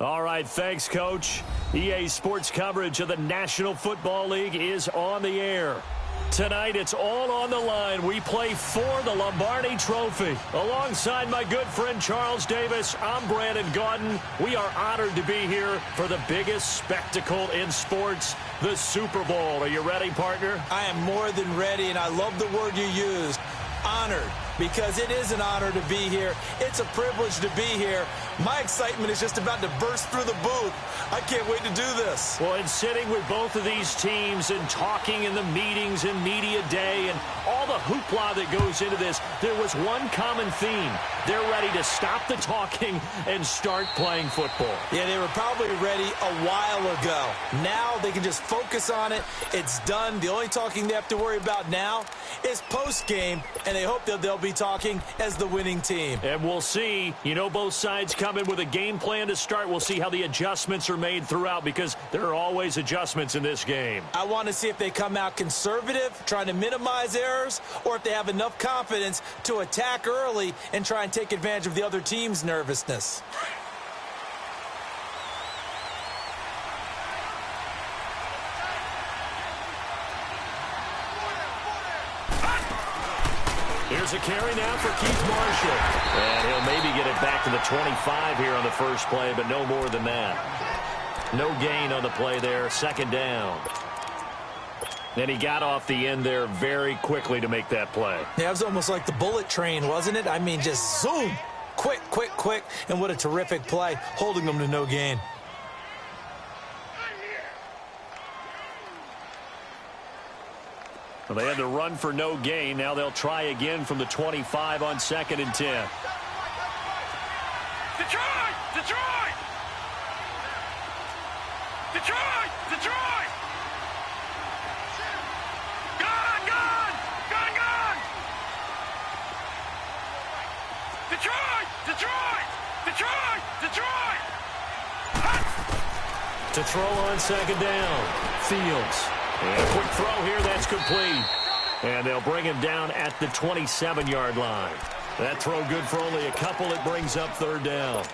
All right, thanks, Coach. EA Sports coverage of the National Football League is on the air. Tonight, it's all on the line. We play for the Lombardi Trophy. Alongside my good friend Charles Davis, I'm Brandon Gaudin. We are honored to be here for the biggest spectacle in sports, the Super Bowl. Are you ready, partner? I am more than ready, and I love the word you used, honored, because it is an honor to be here. It's a privilege to be here. My excitement is just about to burst through the booth. I can't wait to do this. Well, and sitting with both of these teams and talking in the meetings and media day and all the hoopla that goes into this, there was one common theme. They're ready to stop the talking and start playing football. Yeah, they were probably ready a while ago. Now they can just focus on it. It's done. The only talking they have to worry about now is post-game, and they hope that they'll be talking as the winning team. And we'll see. You know, both sides come in with a game plan to start. We'll see how the adjustments are made throughout, because there are always adjustments in this game. I want to see if they come out conservative, trying to minimize errors, or if they have enough confidence to attack early and try and take advantage of the other team's nervousness. Here's a carry now for Keith Marshall. And he'll maybe get it back to the 25 here on the first play, but no more than that. No gain on the play there. Second down. And he got off the end there very quickly to make that play. Yeah, it was almost like the bullet train, wasn't it? I mean, just zoom. Quick, quick, quick. And what a terrific play, holding them to no gain. Well, they had to run for no gain. Now they'll try again from the 25 on 2nd and 10. Detroit! Detroit! Detroit! Detroit! Gone! Gone! Gone! Gone! Detroit! Detroit! Detroit! Detroit! To throw on 2nd down. Fields. And a quick throw here, that's complete. And they'll bring him down at the 27-yard line. That throw good for only a couple. It brings up 3rd down.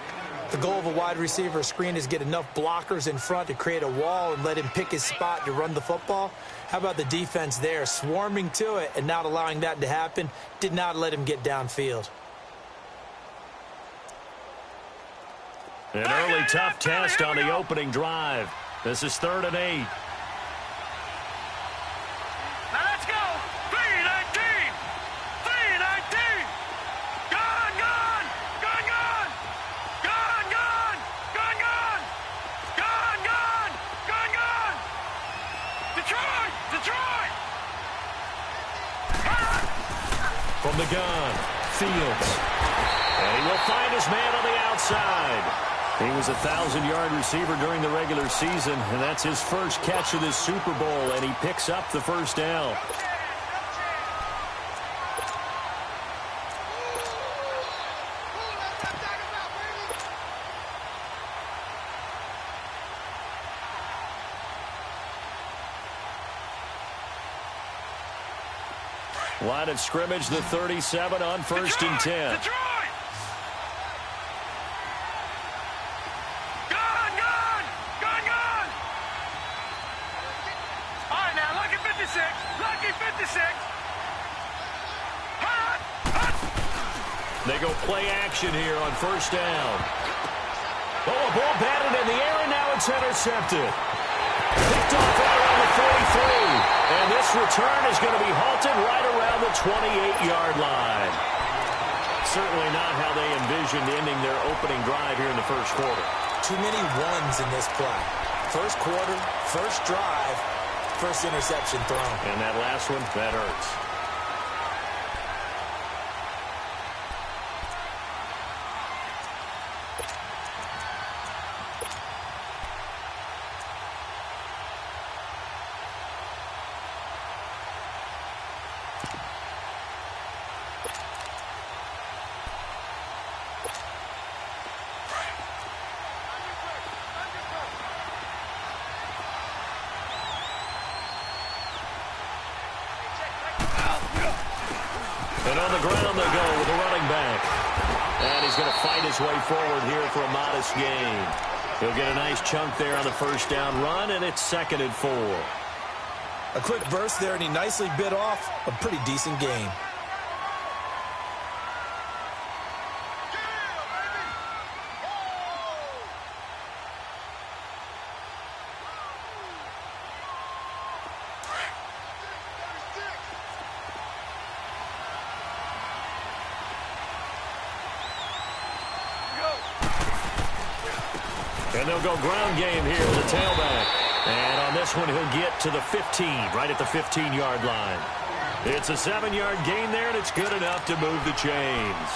The goal of a wide receiver screen is get enough blockers in front to create a wall and let him pick his spot to run the football. How about the defense there, swarming to it and not allowing that to happen? Did not let him get downfield. An early tough test on the opening drive. This is 3rd and 8. Now let's go! 3-19! 3-19! Gone! Gone! Gone! Gone! Gone! Gone! Gone! Gone! Gone! Gone! Gone! Gone! Detroit! Detroit! From the gun, Fields. And he will find his man on the outside. He was a 1,000-yard receiver during the regular season, and that's his first catch of this Super Bowl, and he picks up the first down. Line of scrimmage, the 37 on 1st and 10. Detroit! Gone! Gone! Gone! Gone! All right, now, lucky 56. Lucky 56. Hot! Hot! They go play action here on 1st down. Oh, a ball batted in the air, and now it's intercepted. Picked off right around the 43. And this return is going to be halted right around the 28-yard line. Certainly not how they envisioned ending their opening drive here in the first quarter. Too many ones in this play. First quarter, first drive, first interception thrown. And that last one, that hurts. And on the ground they go with the running back. And he's going to fight his way forward here for a modest gain. He'll get a nice chunk there on the first down run, and it's 2nd and 4. A quick burst there, and he nicely bit off a pretty decent gain. And they'll go ground game here to the tailback. And on this one, he'll get to the 15, right at the 15-yard line. It's a 7-yard gain there, and it's good enough to move the chains.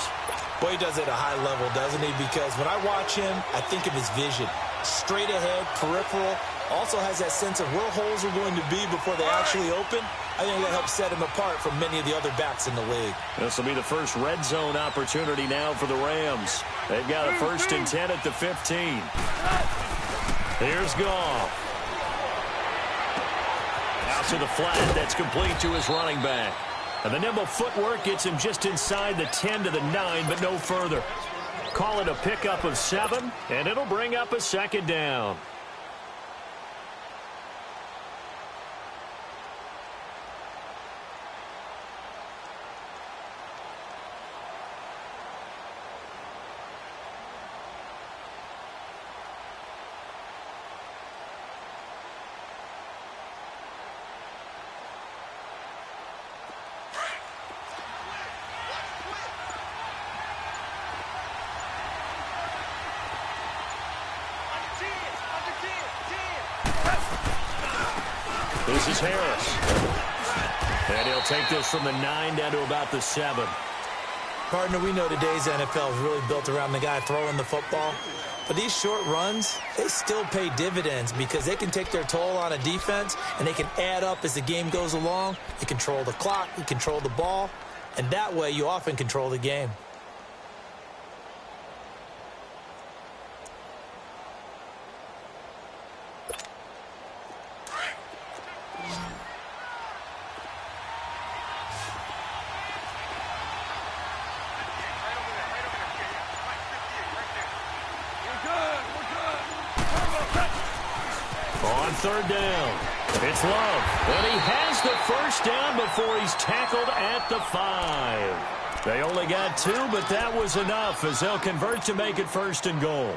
Boy, he does it at a high level, doesn't he? Because when I watch him, I think of his vision. Straight ahead, peripheral. Also has that sense of where holes are going to be before they actually open. I think that helps set him apart from many of the other backs in the league. This will be the first red zone opportunity now for the Rams. They've got a 1st and 10 at the 15. Here's Goff. Out to the flat. That's complete to his running back. And the nimble footwork gets him just inside the 10 to the 9, but no further. Call it a pickup of 7, and it'll bring up a 2nd down. This is Harris. And he'll take this from the 9 down to about the 7. Partner, we know today's NFL is really built around the guy throwing the football. But these short runs, they still pay dividends because they can take their toll on a defense, and they can add up as the game goes along. You control the clock, you control the ball, and that way you often control the game. On 3rd down, it's Love. And he has the 1st down before he's tackled at the 5. They only got 2, but that was enough as they'll convert to make it 1st and goal.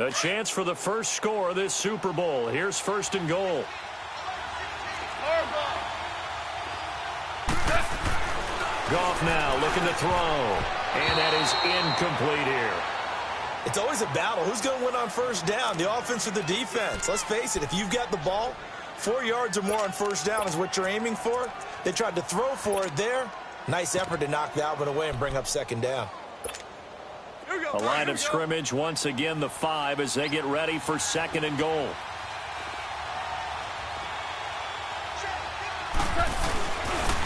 A chance for the first score of this Super Bowl. Here's 1st and goal. Goff now looking to throw. And that is incomplete here. It's always a battle. Who's going to win on 1st down, the offense or the defense? Let's face it, if you've got the ball, 4 yards or more on 1st down is what you're aiming for. They tried to throw for it there. Nice effort to knock that one away and bring up 2nd down. A line of scrimmage, once again the 5 as they get ready for 2nd and goal.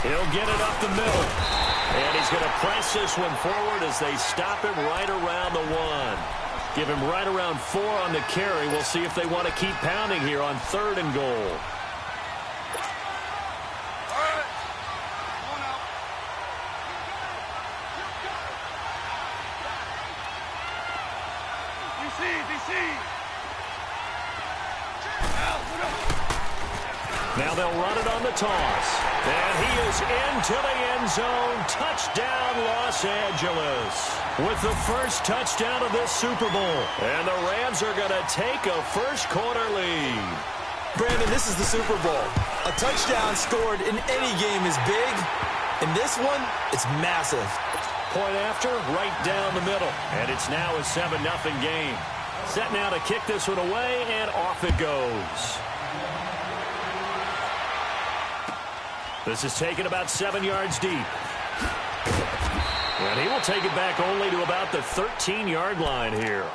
He'll get it up the middle. And he's going to press this one forward as they stop him right around the 1. Give him right around 4 on the carry. We'll see if they want to keep pounding here on 3rd and goal. Now they'll run it on the toss. And he is into the end zone. Touchdown, Los Angeles. With the first touchdown of this Super Bowl. And the Rams are going to take a first-quarter lead. Brandon, this is the Super Bowl. A touchdown scored in any game is big. In this one, it's massive. Point after, right down the middle. And it's now a 7-0 game. Set now to kick this one away, and off it goes. This is taken about 7 yards deep. And he will take it back only to about the 13-yard line here.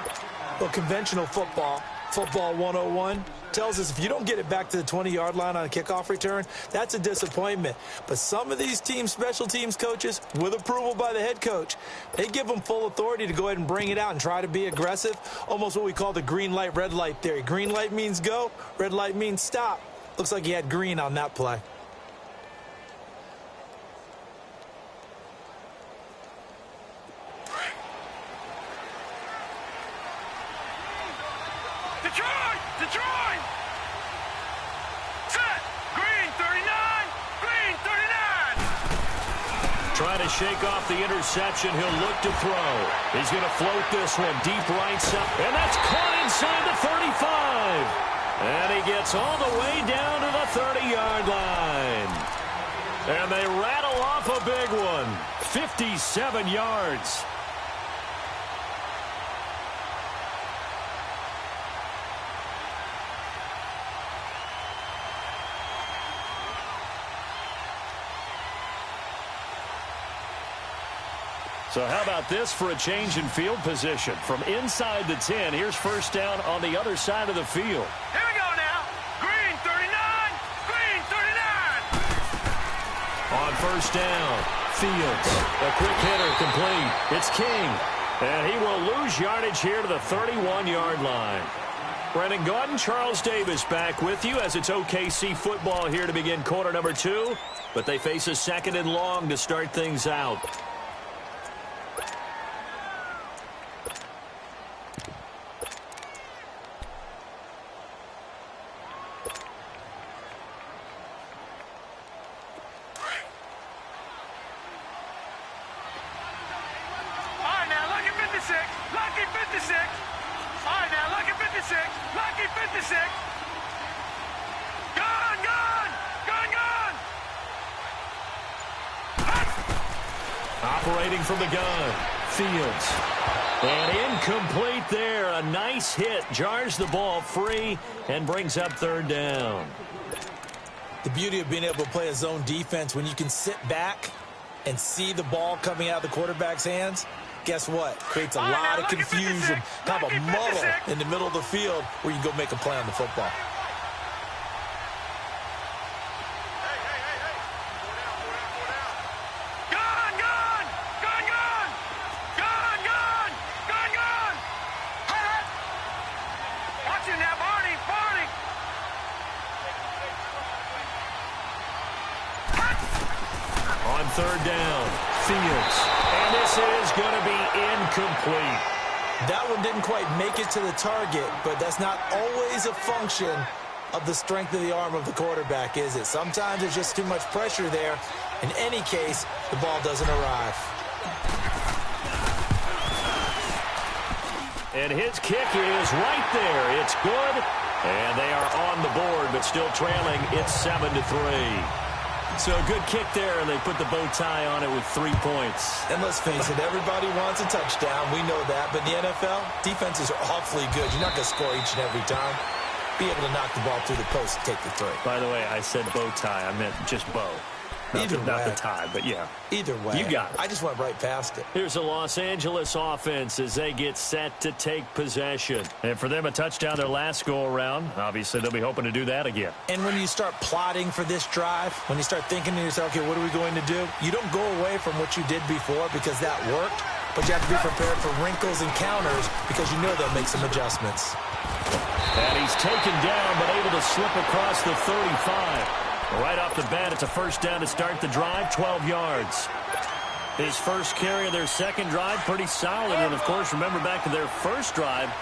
Well, conventional football, Football 101 tells us if you don't get it back to the 20-yard line on a kickoff return, that's a disappointment. But some of these special teams coaches, with approval by the head coach, they give them full authority to go ahead and bring it out and try to be aggressive, almost what we call the green light, red light theory. Green light means go, red light means stop. Looks like he had green on that play. Detroit! Set! Green 39! Green 39! Trying to shake off the interception. He'll look to throw. He's going to float this one deep right side. And that's caught inside the 35. And he gets all the way down to the 30-yard line. And they rattle off a big one. 57 yards. So how about this for a change in field position? From inside the 10, here's first down on the other side of the field. Here we go now. Green 39! Green 39! On first down, Fields. A quick hitter complete. It's King. And he will lose yardage here to the 31-yard line. Brendan Gaudin, Charles Davis back with you as it's OKC football here to begin quarter number 2. But they face a second and long to start things out. Lucky 56. All right, now, lucky 56. Lucky 56. Gone, gone. Gone, gone. Operating from the gun, Fields. And incomplete there. A nice hit. Jars the ball free and brings up third down. The beauty of being able to play a zone defense when you can sit back and see the ball coming out of the quarterback's hands. Guess what? Creates a lot of confusion, kind of a muddle in the middle of the field where you can go make a play on the football. Gone, gone. Gone, gone. Gone, gone. Gone, gone. Watch him now, Barney. Barney. On third down, Fields. And this is going to be incomplete. That one didn't quite make it to the target, but that's not always a function of the strength of the arm of the quarterback, is it? Sometimes there's just too much pressure there. In any case, the ball doesn't arrive. And his kick is right there. It's good. And they are on the board, but still trailing. It's 7-3. So a good kick there, and they put the bow tie on it with 3 points. And let's face it, everybody wants a touchdown. We know that. But in the NFL, defenses are awfully good. You're not going to score each and every time. Be able to knock the ball through the post and take the 3. By the way, I said bow tie. I meant just bow. Not the tie, but yeah. Either way. You got it. I just went right past it. Here's a Los Angeles offense as they get set to take possession. And for them, a touchdown their last go-around. Obviously, they'll be hoping to do that again. And when you start plotting for this drive, when you start thinking to yourself, okay, what are we going to do? You don't go away from what you did before because that worked, but you have to be prepared for wrinkles and counters because you know they'll make some adjustments. And he's taken down, but able to slip across the 35. Right off the bat, it's a first down to start the drive, 12 yards. His first carry of their second drive, pretty solid. And, of course, remember back to their first drive,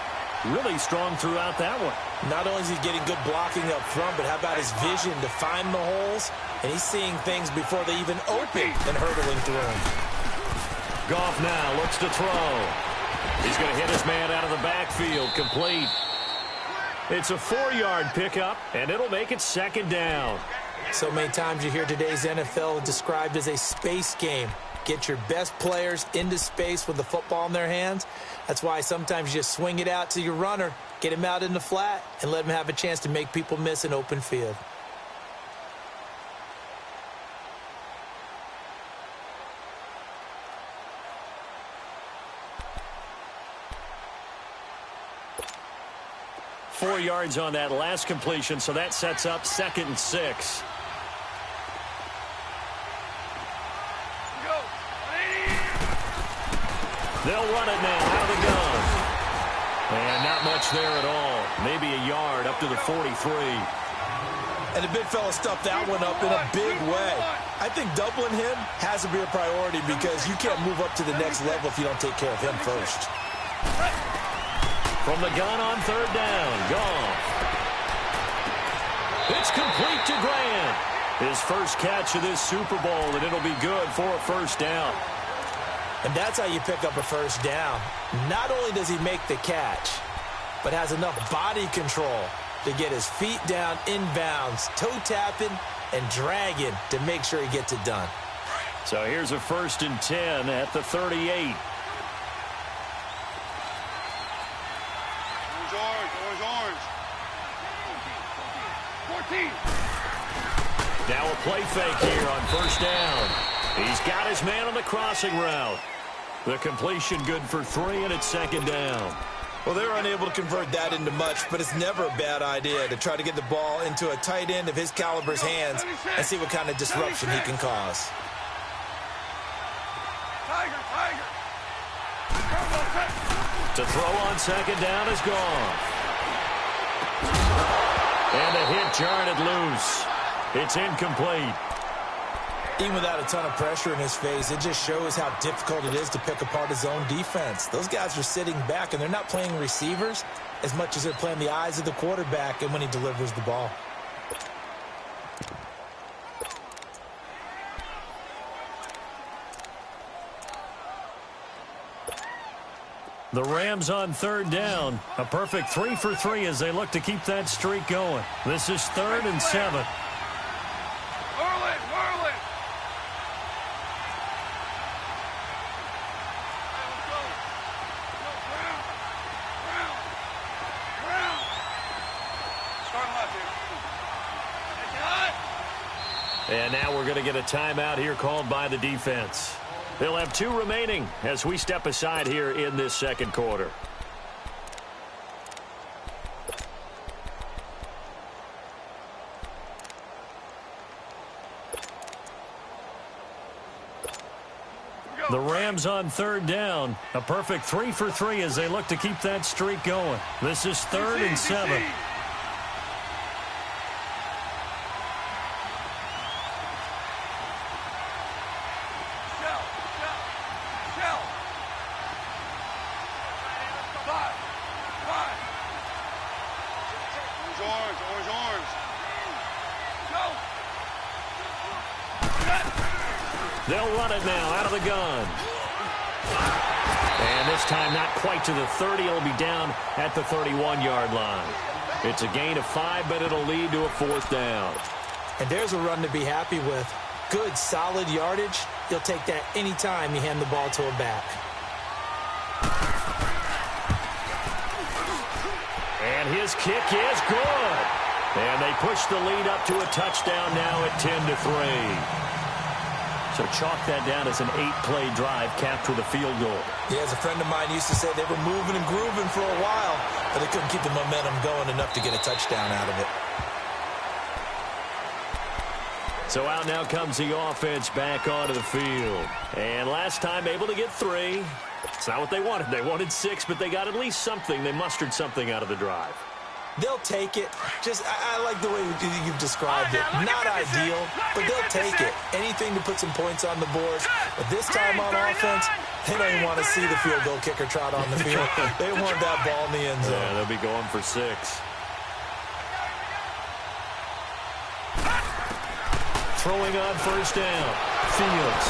really strong throughout that one. Not only is he getting good blocking up front, but how about his vision to find the holes? And he's seeing things before they even open and hurdling through them. Goff now looks to throw. He's going to hit his man out of the backfield, complete. It's a 4-yard pickup, and it'll make it second down. So many times you hear today's NFL described as a space game. Get your best players into space with the football in their hands. That's why sometimes you just swing it out to your runner, get him out in the flat, and let him have a chance to make people miss an open field. 4 yards on that last completion, so that sets up 2nd and 6. They'll run it now out of the gun. And not much there at all. Maybe a yard up to the 43. And the big fella stuffed that one up in a big way. I think doubling him has to be a priority because you can't move up to the next level if you don't take care of him first. From the gun on 3rd down, Goff. It's complete to Grant. His first catch of this Super Bowl, and it'll be good for a 1st down. And that's how you pick up a 1st down. Not only does he make the catch, but has enough body control to get his feet down inbounds, toe tapping and dragging to make sure he gets it done. So here's a 1st and 10 at the 38. Orange. 14. Now a play fake here on 1st down. He's got his man on the crossing route. The completion good for 3, and it's 2nd down. Well, they were unable to convert that into much, but it's never a bad idea to try to get the ball into a tight end of his caliber's hands and see what kind of disruption he can cause. Tiger. To throw on 2nd down is gone. And the hit jarred it loose. It's incomplete. Even without a ton of pressure in his face, it just shows how difficult it is to pick apart his own defense. Those guys are sitting back, and they're not playing receivers as much as they're playing the eyes of the quarterback and when he delivers the ball. The Rams on 3rd down. A perfect 3 for 3 as they look to keep that streak going. This is 3rd and 7. And now we're going to get a timeout here called by the defense. They'll have 2 remaining as we step aside here in this 2nd quarter. The Rams on 3rd down. A perfect 3 for 3 as they look to keep that streak going. This is 3rd and 7. They'll run it now out of the gun. And this time not quite to the 30. It'll be down at the 31-yard line. It's a gain of 5, but it'll lead to a 4th down. And there's a run to be happy with. Good, solid yardage. You'll take that anytime you hand the ball to a back. And his kick is good. And they push the lead up to a touchdown now at 10-3. So chalk that down as an 8-play drive capped with a field goal. Yeah, as a friend of mine used to say, they were moving and grooving for a while, but they couldn't keep the momentum going enough to get a touchdown out of it. So out now comes the offense back onto the field. And last time able to get 3. It's not what they wanted. They wanted 6, but they got at least something. They mustered something out of the drive. They'll take it. I like the way you've described it. Not ideal, but they'll take it. Anything to put some points on the board. But this time on offense, they don't even want to see the field goal kicker trot on the field. They want that ball in the end zone. Yeah, they'll be going for 6. Throwing on 1st down. Fields.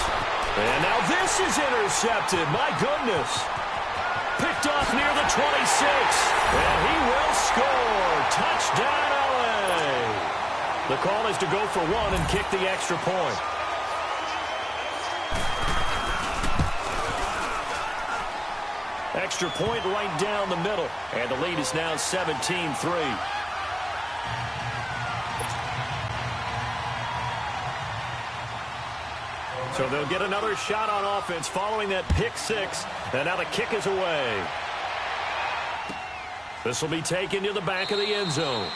And now this is intercepted. My goodness. Picked off near the 26. And he will score. Touchdown, LA. The call is to go for 1 and kick the extra point. Extra point right down the middle. And the lead is now 17-3. So they'll get another shot on offense following that pick 6. And now the kick is away. This will be taken to the back of the end zone.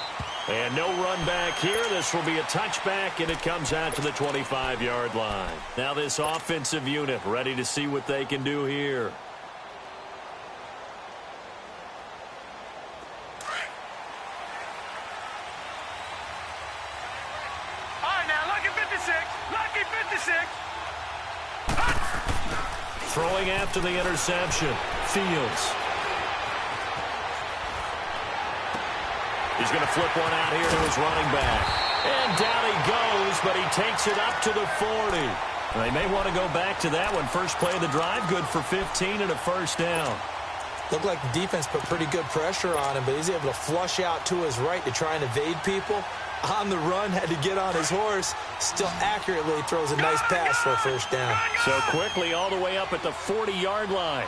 And no run back here. This will be a touchback, and it comes out to the 25-yard line. Now this offensive unit ready to see what they can do here. All right, now, lucky 56. Lucky 56. Throwing after the interception. Fields. He's going to flip one out here to his running back. And down he goes, but he takes it up to the 40. They may want to go back to that one. First play of the drive, good for 15 and a first down. Looked like the defense put pretty good pressure on him, but he's able to flush out to his right to try and evade people. On the run, had to get on his horse. Still accurately throws a nice pass for a first down. So quickly all the way up at the 40-yard line.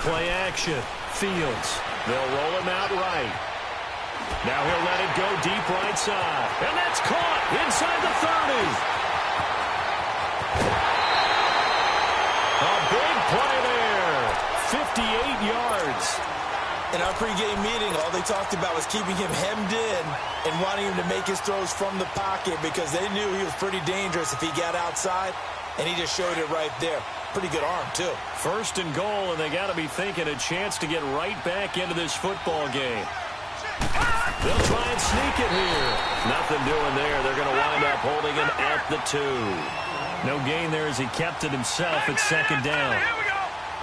Play action. Fields. They'll roll him out right. Now he'll let it go deep right side. And that's caught inside the 30. A big play there. 58 yards. In our pregame meeting, all they talked about was keeping him hemmed in and wanting him to make his throws from the pocket because they knew he was pretty dangerous if he got outside, and he just showed it right there. Pretty good arm, too. First and goal, and they got to be thinking a chance to get right back into this football game. They'll try and sneak it here. Nothing doing there. They're going to wind up holding him at the 2. No gain there as he kept it himself at second down.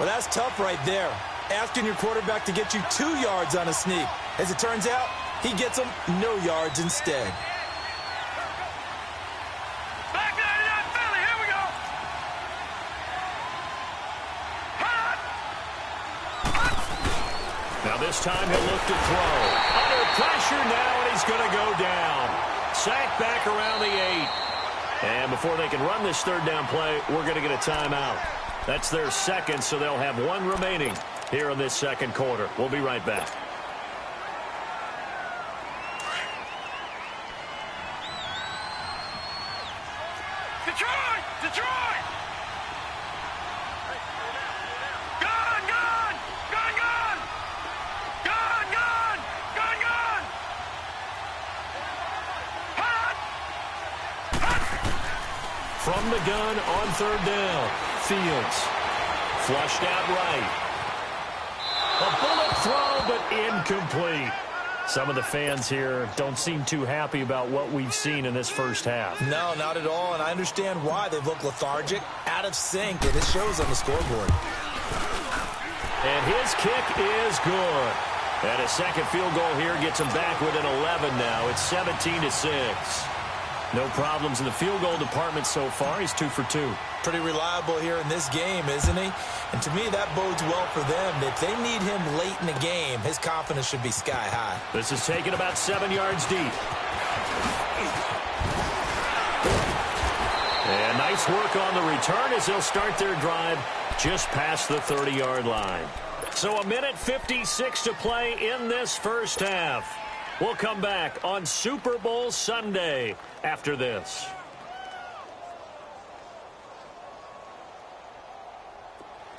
Well, that's tough right there. Asking your quarterback to get you 2 yards on a sneak. As it turns out, he gets them no yards instead. Now this time he'll look to throw. Under pressure now, and he's going to go down. Sacked back around the 8. And before they can run this third down play, we're going to get a timeout. That's their second, so they'll have one remaining here in this second quarter. We'll be right back. Detroit! Detroit! Gun! Gun! Gun! Gun! Gun! Gun! Gun! Gun! Hot! Hot! From the gun on third down. Fields. Flushed out right. A bullet throw, but incomplete. Some of the fans here don't seem too happy about what we've seen in this first half. No, not at all, and I understand why. They've looked lethargic, out of sync, and it shows on the scoreboard. And his kick is good. And a second field goal here gets him back within 11 now. It's 17-6. No problems in the field goal department so far. He's 2 for 2. Pretty reliable here in this game, isn't he? And to me, that bodes well for them. If they need him late in the game, his confidence should be sky high. This is taken about 7 yards deep. And nice work on the return as they'll start their drive just past the 30-yard line. So 1:56 to play in this first half. We'll come back on Super Bowl Sunday after this.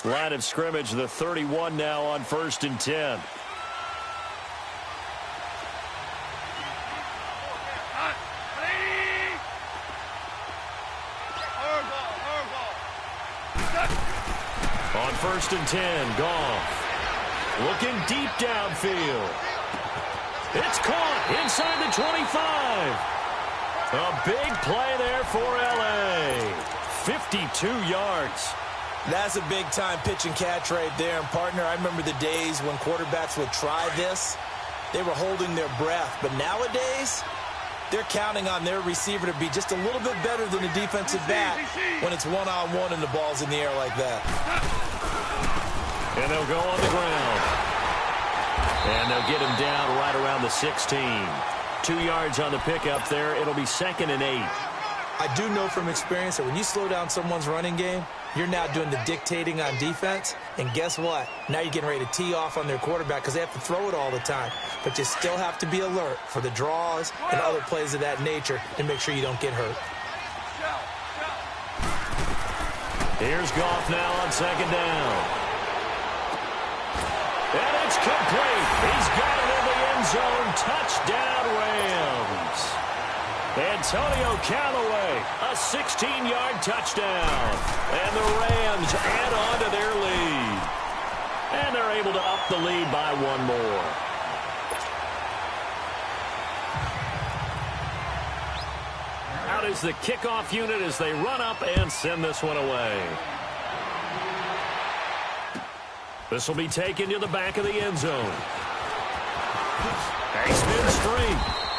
Line of scrimmage, the 31 now on 1st and 10. On 1st and 10, Goff. Looking deep downfield. It's caught inside the 25. A big play there for L.A. 52 yards. That's a big-time pitch and catch right there. And, partner, I remember the days when quarterbacks would try this. They were holding their breath. But nowadays, they're counting on their receiver to be just a little bit better than the defensive back when it's one-on-one and the ball's in the air like that. And they'll go on the ground. And they'll get him down right around the 16. 2 yards on the pickup there. It'll be 2nd and 8. I do know from experience that when you slow down someone's running game, You're now doing the dictating on defense, and guess what? Now you're getting ready to tee off on their quarterback because they have to throw it all the time. But you still have to be alert for the draws and other plays of that nature to make sure you don't get hurt. Here's Goff now on second down. And it's complete. He's got it in the end zone. Touchdown, Rams. Antonio Callaway, a 16-yard touchdown. And the Rams add on to their lead. And they're able to up the lead by one more. Out is the kickoff unit as they run up and send this one away. This will be taken to the back of the end zone. A spin string,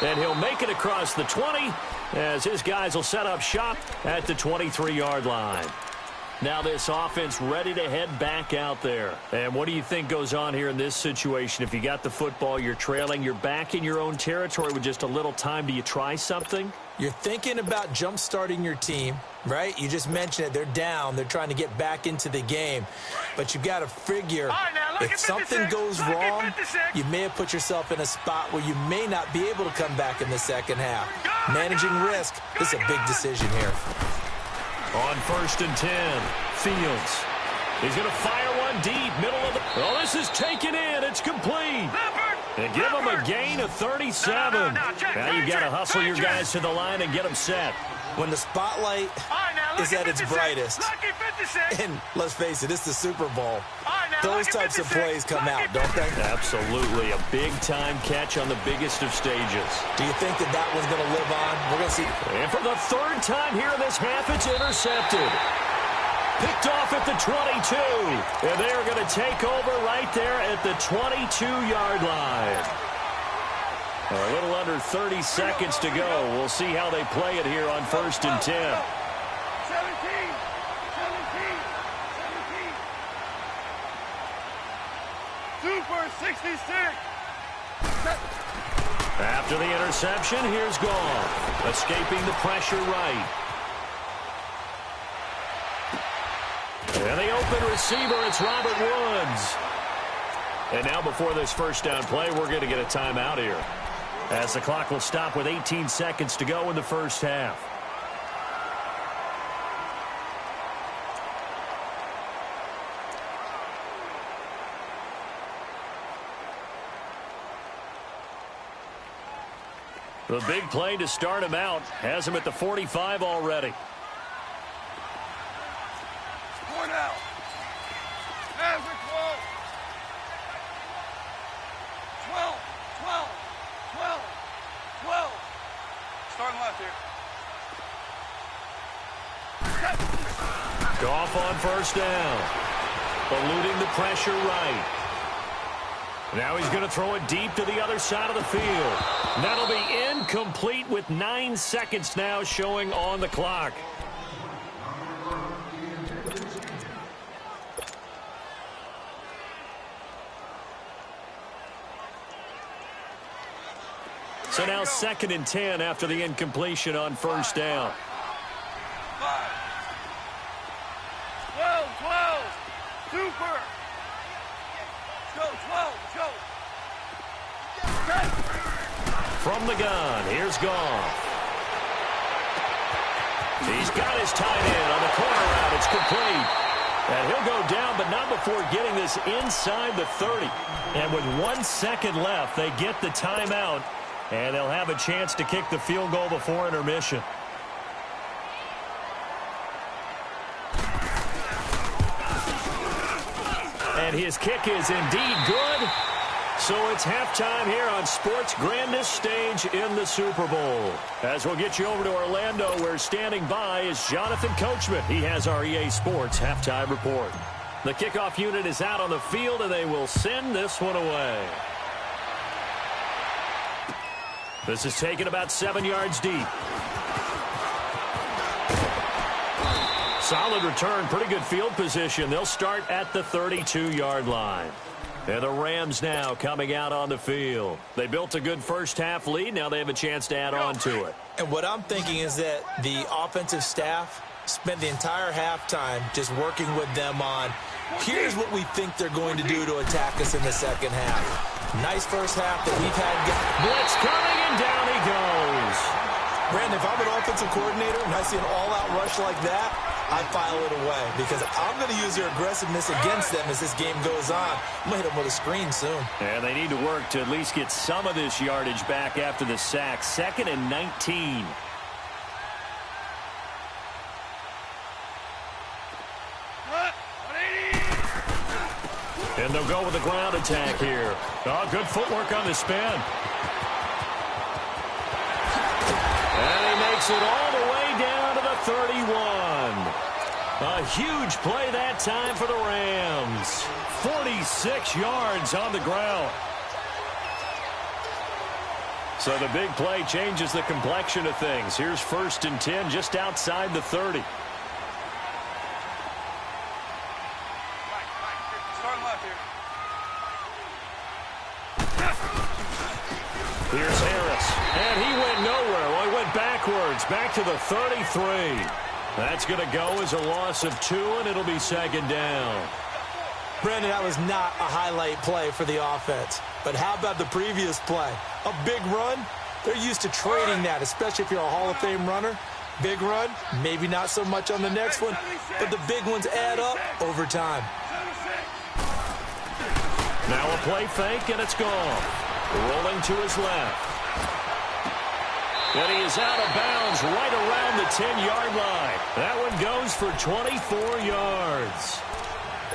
and he'll make it across the 20 as his guys will set up shop at the 23-yard line. Now this offense ready to head back out there. And what do you think goes on here in this situation? If you got the football, you're trailing, you're back in your own territory with just a little time. Do you try something? You're thinking about jump-starting your team, right? You just mentioned it. They're down. They're trying to get back into the game. But you've got to figure if something goes wrong, you may have put yourself in a spot where you may not be able to come back in the second half. Managing risk is a big decision here. On 1st and 10, Fields. He's going to fire one deep, middle of the... Oh, this is taken in. It's complete. And give him a gain of 37. Now you've got to hustle your guys to the line and get them set. When the spotlight is at its brightest, and let's face it, it's the Super Bowl, those types of plays come out, don't they? Absolutely. A big-time catch on the biggest of stages. Do you think that one's going to live on? We're going to see. And for the third time here in this half, it's intercepted. Picked off at the 22. And they're going to take over right there at the 22-yard line. A little under 30 seconds to go. We'll see how they play it here on 1st and 10. 17. Super 66. After the interception, here's Goff. Escaping the pressure right. And the open receiver, it's Robert Woods. And now before this first down play, we're going to get a timeout here, as the clock will stop with 18 seconds to go in the first half. The big play to start him out has him at the 45 already. Score now. Hands are close. 12. Starting left here. Goff on first down. Eluding the pressure right. Now he's going to throw it deep to the other side of the field. That'll be incomplete with 9 seconds now showing on the clock. So now 2nd and 10 after the incompletion on first down. 5. 12. Super. Go, 12. Go. 10. From the gun, here's Goff. He's got his tight end on the corner route. It's complete. And he'll go down, but not before getting this inside the 30. And with 1 second left, they get the timeout, and they'll have a chance to kick the field goal before intermission. And his kick is indeed good. So it's halftime here on sports' grandest stage in the Super Bowl. As we'll get you over to Orlando, where standing by is Jonathan Coachman. He has our EA Sports halftime report. The kickoff unit is out on the field, and they will send this one away. This is taken about 7 yards deep. Solid return, pretty good field position. They'll start at the 32-yard line. And the Rams now coming out on the field. They built a good first-half lead. Now they have a chance to add on to it. And what I'm thinking is that the offensive staff Spent the entire halftime just working with them on, here's what we think they're going to do to attack us in the second half. Nice first half that we've had. Blitz coming, and down he goes. Brandon, if I'm an offensive coordinator and I see an all-out rush like that, I file it away because I'm going to use their aggressiveness against them as this game goes on. I'm going to hit them with a screen soon. And they need to work to at least get some of this yardage back after the sack. 2nd and 19. And they'll go with the ground attack here. Oh, good footwork on the spin. And he makes it all the way down to the 31. A huge play that time for the Rams. 46 yards on the ground. So the big play changes the complexion of things. Here's 1st and 10 just outside the 30. Here's Harris, and he went nowhere. Well, he went backwards, back to the 33. That's going to go as a loss of 2, and it'll be 2nd down. Brandon, that was not a highlight play for the offense. But how about the previous play? A big run? They're used to trading that, especially if you're a Hall of Fame runner. Big run, maybe not so much on the next one, but the big ones add up over time. Now a play fake, and it's gone. Rolling to his left. And he is out of bounds right around the 10-yard line. That one goes for 24 yards.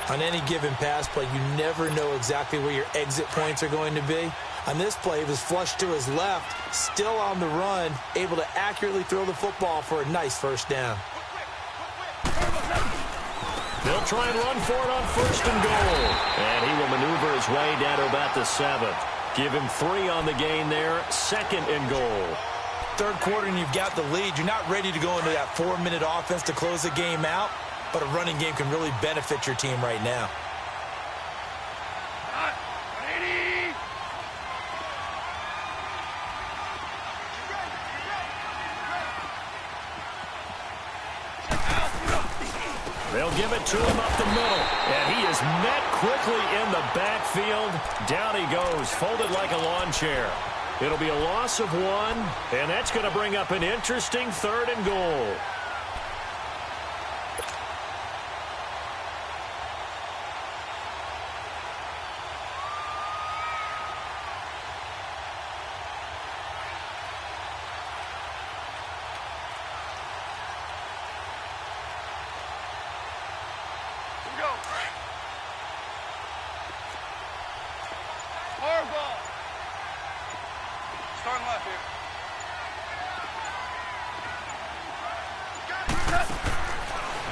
On any given pass play, you never know exactly where your exit points are going to be. On this play, he was flushed to his left, still on the run, able to accurately throw the football for a nice 1st down. They'll try and run for it on 1st and goal. And he will maneuver his way down to about the 7th. Give him 3 on the gain there, 2nd and goal. 3rd quarter and you've got the lead. You're not ready to go into that 4-minute offense to close the game out, but a running game can really benefit your team right now. They'll give it to him up the middle, and he is met quickly in the backfield. Down he goes, folded like a lawn chair. It'll be a loss of 1, and that's going to bring up an interesting 3rd and goal.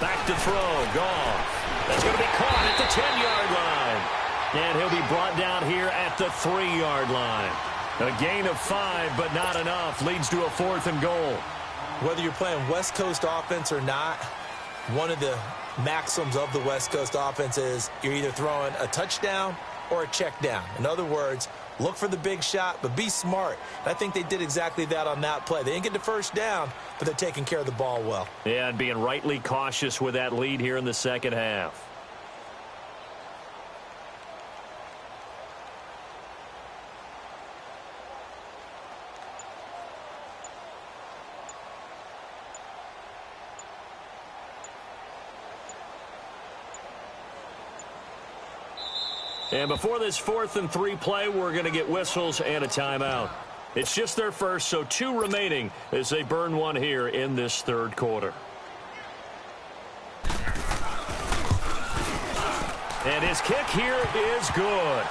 Back to throw, Goff. That's going to be caught at the 10-yard line. And he'll be brought down here at the 3-yard line. A gain of 5, but not enough. Leads to a 4th and goal. Whether you're playing West Coast offense or not, one of the maxims of the West Coast offense is you're either throwing a touchdown or a check down. In other words, look for the big shot, but be smart. And I think they did exactly that on that play. They didn't get the 1st down, but they're taking care of the ball well. Yeah, and being rightly cautious with that lead here in the second half. And before this 4th and 3 play, we're going to get whistles and a timeout. It's just their first, so 2 remaining as they burn 1 here in this 3rd quarter. And his kick here is good.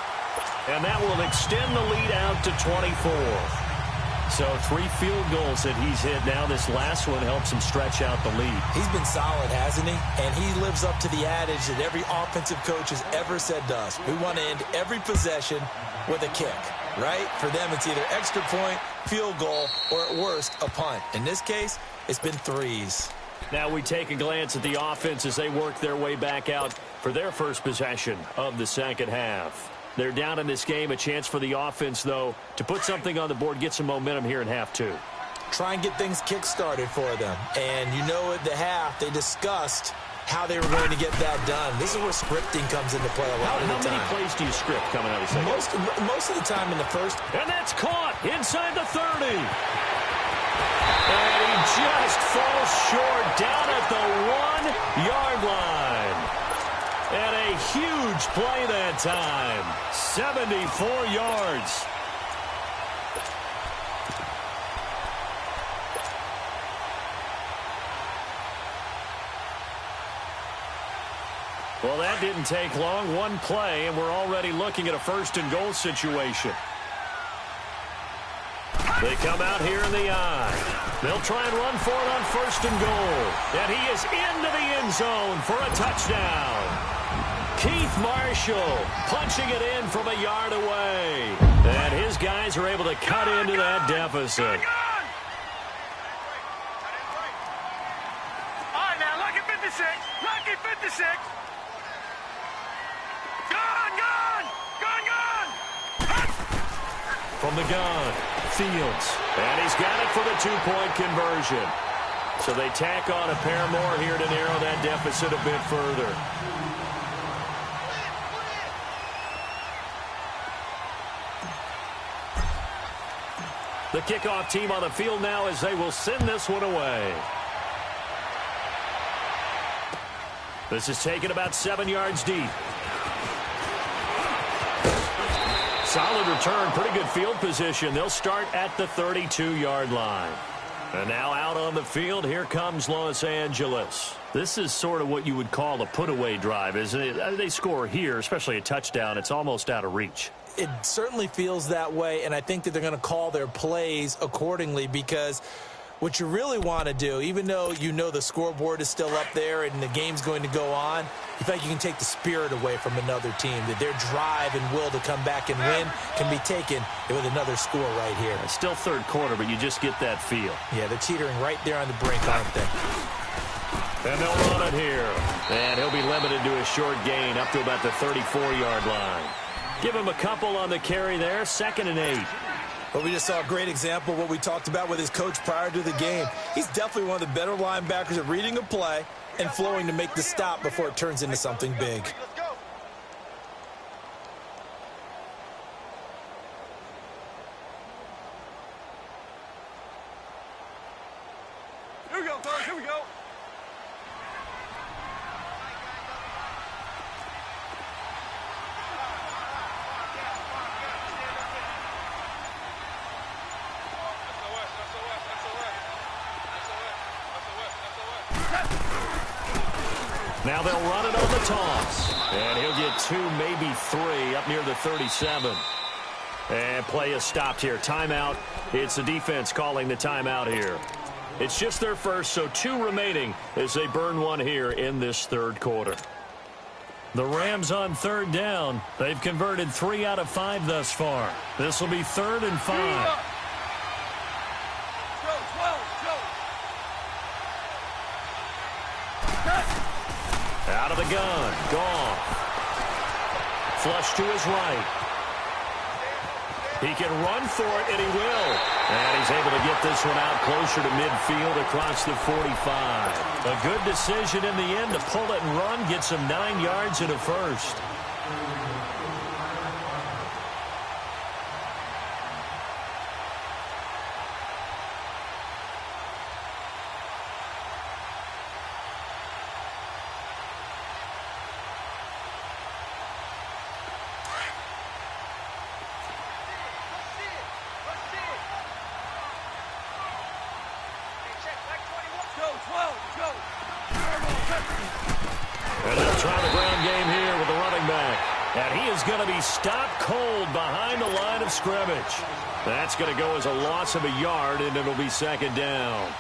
And that will extend the lead out to 24. So 3 field goals that he's hit now. This last one helps him stretch out the lead. He's been solid, hasn't he? And he lives up to the adage that every offensive coach has ever said to us. We want to end every possession with a kick, right? For them, it's either extra point, field goal, or at worst, a punt. In this case, it's been 3s. Now we take a glance at the offense as they work their way back out for their first possession of the second half. They're down in this game. A chance for the offense, though, to put something on the board, get some momentum here in half 2. try and get things kick-started for them. And you know at the half, they discussed how they were going to get that done. This is where scripting comes into play a lot of the time. How many plays do you script coming out of the second? Most of the time in the first. And that's caught inside the 30. And he just falls short down at the 1-yard line. And a huge play that time. 74 yards. Well, that didn't take long. One play, and we're already looking at a first-and-goal situation. They come out here in the I. They'll try and run for it on first and goal. And he is into the end zone for a touchdown. Keith Marshall punching it in from a yard away. And his guys are able to cut into that deficit. All right, now, lucky 56. Lucky 56. From the gun, Fields. And he's got it for the two-point conversion. So they tack on a pair more here to narrow that deficit a bit further. The kickoff team on the field now as they will send this one away. This is taken about 7 yards deep. Solid return, pretty good field position. They'll start at the 32-yard line. And now out on the field, here comes Los Angeles. This is sort of what you would call a put-away drive, isn't it? They score here, especially a touchdown. It's almost out of reach. It certainly feels that way, and I think that they're going to call their plays accordingly because what you really want to do, even though you know the scoreboard is still up there and the game's going to go on, you feel like you can take the spirit away from another team, that their drive and will to come back and win can be taken with another score right here. It's still third quarter, but you just get that feel. Yeah, they're teetering right there on the brink, aren't they? And they'll run it here. And he'll be limited to a short gain up to about the 34-yard line. Give him a couple on the carry there, 2nd and 8. Well, we just saw a great example of what we talked about with his coach prior to the game. He's definitely one of the better linebackers at reading a play and flowing to make the stop before it turns into something big. Here we go, fellas. Here we go. Now they'll run it on the toss. And he'll get 2, maybe 3 up near the 37. And play is stopped here. Timeout. It's the defense calling the timeout here. It's just their first, so 2 remaining as they burn one here in this third quarter. The Rams on third down. They've converted 3 out of 5 thus far. This will be 3rd and 5. Out of the gun. Gone. Flush to his right. He can run for it, and he will. And he's able to get this one out closer to midfield across the 45. A good decision in the end to pull it and run, get some 9 yards and a first. And they'll try the ground game here with the running back. And he is going to be stopped cold behind the line of scrimmage. That's going to go as a loss of a yard, and it'll be 2nd down.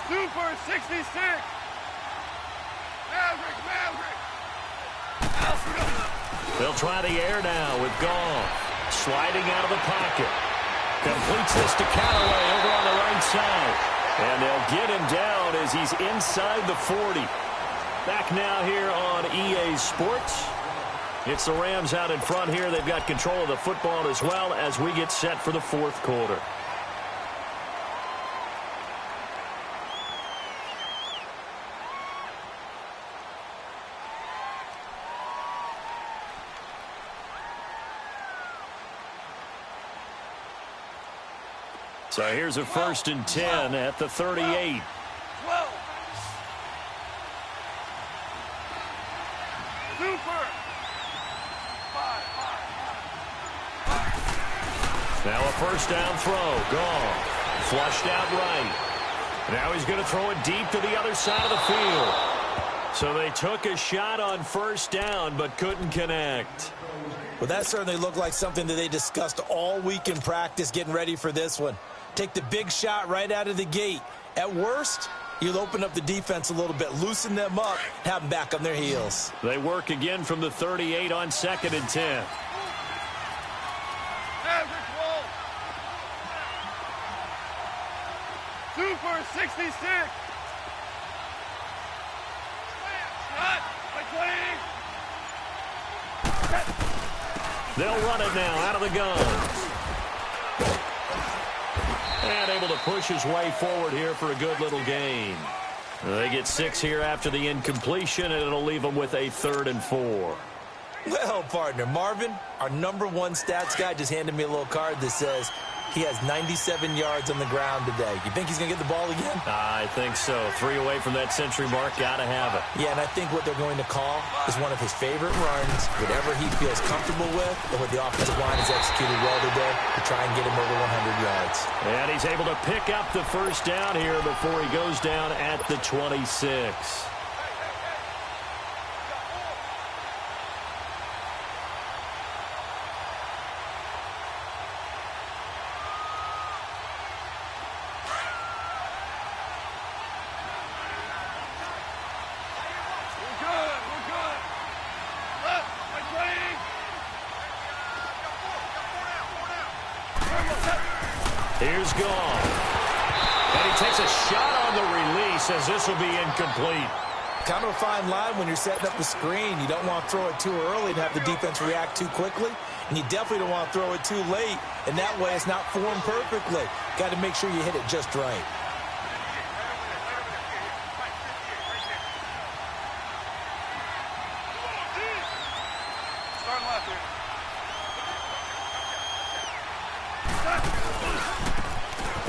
Super 66. They'll try the air now with Goff. Sliding out of the pocket. Completes this to Callaway over on the right side. And they'll get him down as he's inside the 40. Back now here on EA Sports. It's the Rams out in front here. They've got control of the football as well as we get set for the fourth quarter. So here's a 1st and 10 at the 38. Now a first down throw. Gone. Flushed out right. Now he's going to throw it deep to the other side of the field. So they took a shot on first down but couldn't connect. Well, that certainly looked like something that they discussed all week in practice getting ready for this one. Take the big shot right out of the gate. At worst, you'll open up the defense a little bit, loosen them up, have them back on their heels. They work again from the 38 on 2nd and 10. Super 66. They'll run it now out of the gun. And able to push his way forward here for a good little gain. They get 6 here after the incompletion, and it'll leave them with a 3rd and 4. Well, partner, Marvin, our #1 stats guy just handed me a little card that says he has 97 yards on the ground today. You think he's going to get the ball again? I think so. 3 away from that century mark. Got to have it. Yeah, and I think what they're going to call is one of his favorite runs, whatever he feels comfortable with, and what the offensive line has executed well today to try and get him over 100 yards. And he's able to pick up the first down here before he goes down at the 26. Here's gone. And he takes a shot on the release as this will be incomplete. Kind of a fine line when you're setting up a screen. You don't want to throw it too early and have the defense react too quickly. And you definitely don't want to throw it too late. And that way it's not formed perfectly. Got to make sure you hit it just right.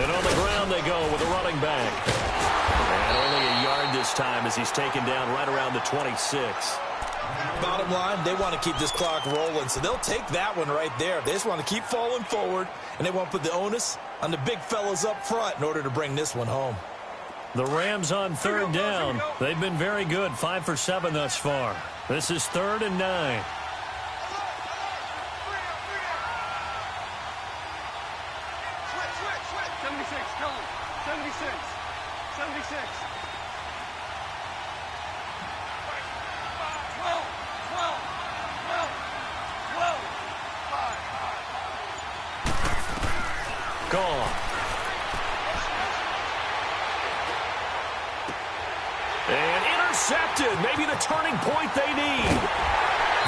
And on the ground they go with a running back. And only a yard this time as he's taken down right around the 26. Bottom line, they want to keep this clock rolling, so they'll take that one right there. They just want to keep falling forward, and they want to put the onus on the big fellas up front in order to bring this one home. The Rams on 3rd down. They've been very good, 5 for 7 thus far. This is 3rd and 9. Gone. And intercepted. Maybe the turning point they need.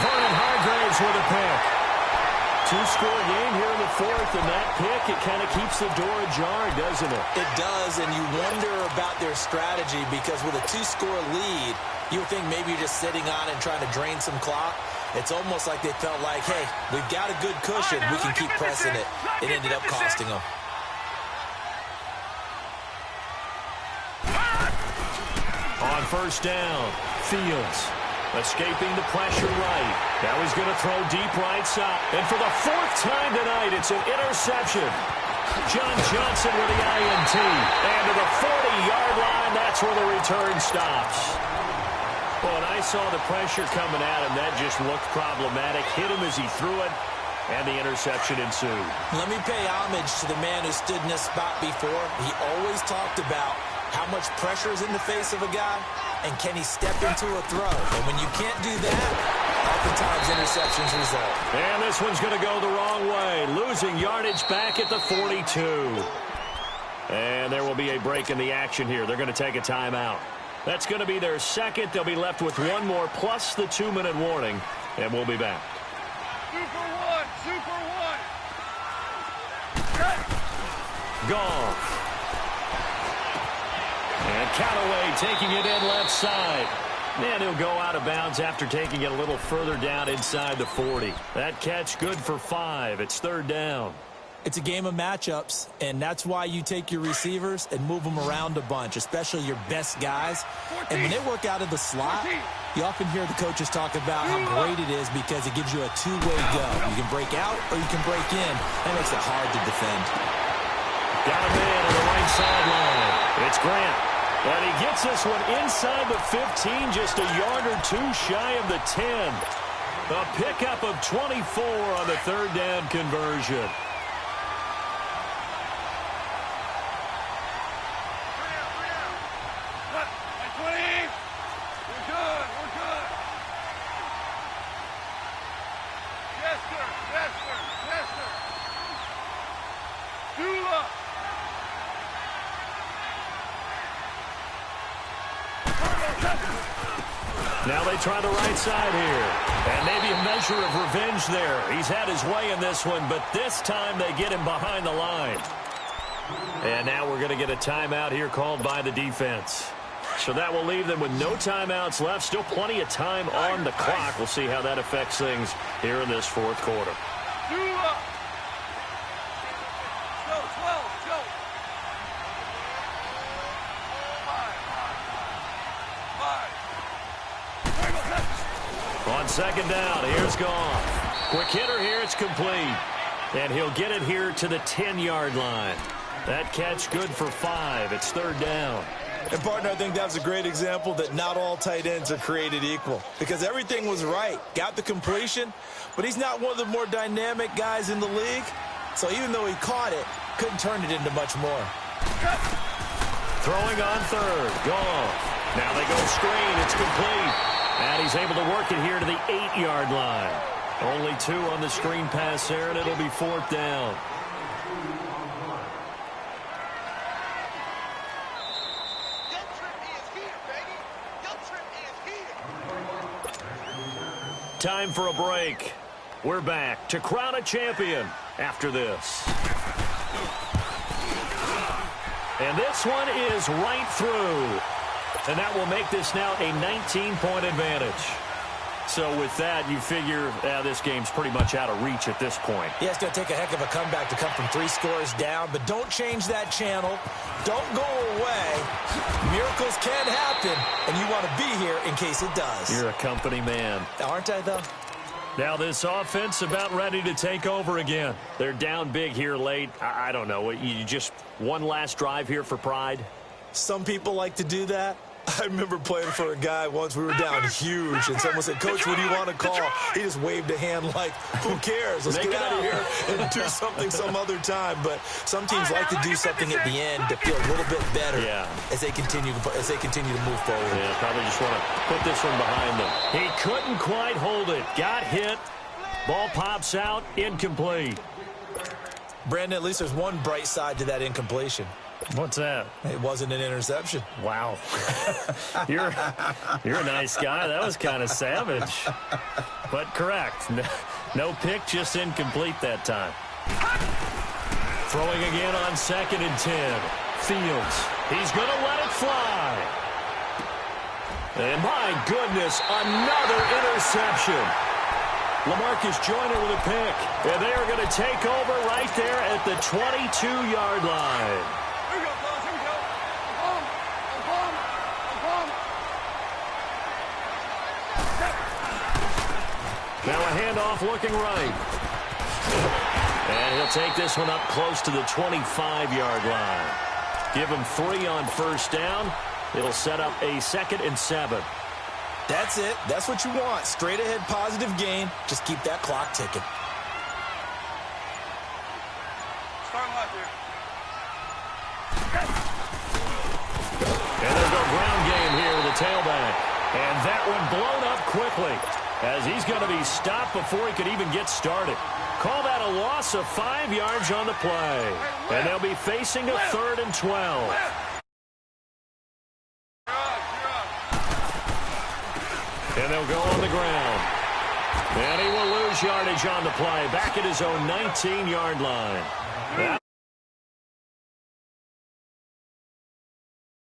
Vernon Hargraves with a pick. 2-score game here in the 4th, and that pick, it kind of keeps the door ajar, doesn't it? It does, and you wonder about their strategy because with a 2-score lead, you would think maybe you're just sitting on it and trying to drain some clock. It's almost like they felt like, hey, we've got a good cushion. We can keep pressing it. It ended up costing them. On first down, Fields escaping the pressure right. Now he's going to throw deep right side. And for the 4th time tonight, it's an interception. John Johnson with the INT. And to the 40-yard line, that's where the return stops. Well, and I saw the pressure coming at him. That just looked problematic. Hit him as he threw it, and the interception ensued. Let me pay homage to the man who stood in this spot before. He always talked about how much pressure is in the face of a guy, and can he step into a throw? And when you can't do that, Oftentimes, interceptions result. And this one's going to go the wrong way. Losing yardage back at the 42. And there will be a break in the action here. They're going to take a timeout. That's going to be their second. They'll be left with one more plus the 2-minute warning. And we'll be back. Super one. Super one. Goff. And Callaway taking it in left side. And he'll go out of bounds after taking it a little further down inside the 40. That catch good for 5. It's third down. It's a game of matchups, and that's why you take your receivers and move them around a bunch, especially your best guys. And when they work out of the slot, you often hear the coaches talk about how great it is because it gives you a two-way go. You can break out or you can break in. That makes it hard to defend. Got a man on the right sideline. It's Grant. And he gets this one inside the 15, just a yard or two shy of the 10. A pickup of 24 on the third down conversion. Now they try the right side here. And maybe a measure of revenge there. He's had his way in this one, but this time they get him behind the line. And now we're going to get a timeout here called by the defense. So that will leave them with no timeouts left. Still plenty of time on the clock. We'll see how that affects things here in this fourth quarter. On second down, here's Goff. Quick hitter here, it's complete. And he'll get it here to the 10-yard line. That catch good for 5. It's third down. And, partner, I think that was a great example that not all tight ends are created equal. Because everything was right. Got the completion, but he's not one of the more dynamic guys in the league. So even though he caught it, couldn't turn it into much more. Throwing on third, Goff. Now they go screen, it's complete. And he's able to work it here to the 8-yard line. Only 2 on the screen pass there, and it'll be fourth down. Time for a break. We're back to crown a champion after this. And this one is right through. And that will make this now a 19-point advantage. So with that, you figure this game's pretty much out of reach at this point. Yeah, it's going to take a heck of a comeback to come from 3 scores down, but don't change that channel. Don't go away. Miracles can happen, and you want to be here in case it does. You're a company man. Aren't I, though? Now this offense about ready to take over again. They're down big here late. I don't know. You just one last drive here for pride? Some people like to do that. I remember playing for a guy once. We were down huge, and someone said, "Coach, what do you want to call?" He just waved a hand like, "Who cares? Let's get out of here and do something some other time." But some teams like to do something at the end to feel a little bit better as they continue to move forward. Yeah, probably just want to put this one behind them. He couldn't quite hold it. Got hit. Ball pops out. Incomplete. Brandon, at least there's one bright side to that incompletion. What's that? It wasn't an interception. Wow. You're a nice guy. That was kind of savage. But correct. No pick, just incomplete that time. Throwing again on 2nd and 10. Fields. He's going to let it fly. And my goodness, another interception. LaMarcus Joyner with a pick. And they are going to take over right there at the 22-yard line. Now a handoff looking right. And he'll take this one up close to the 25-yard line. Give him 3 on first down. It'll set up a 2nd and 7. That's it. That's what you want. Straight ahead positive gain. Just keep that clock ticking. And there's a ground game here with the tailback. And that one blown up quickly. as he's going to be stopped before he could even get started. Call that a loss of 5 yards on the play. And they'll be facing a 3rd and 12. And they'll go on the ground. And he will lose yardage on the play, back at his own 19-yard line.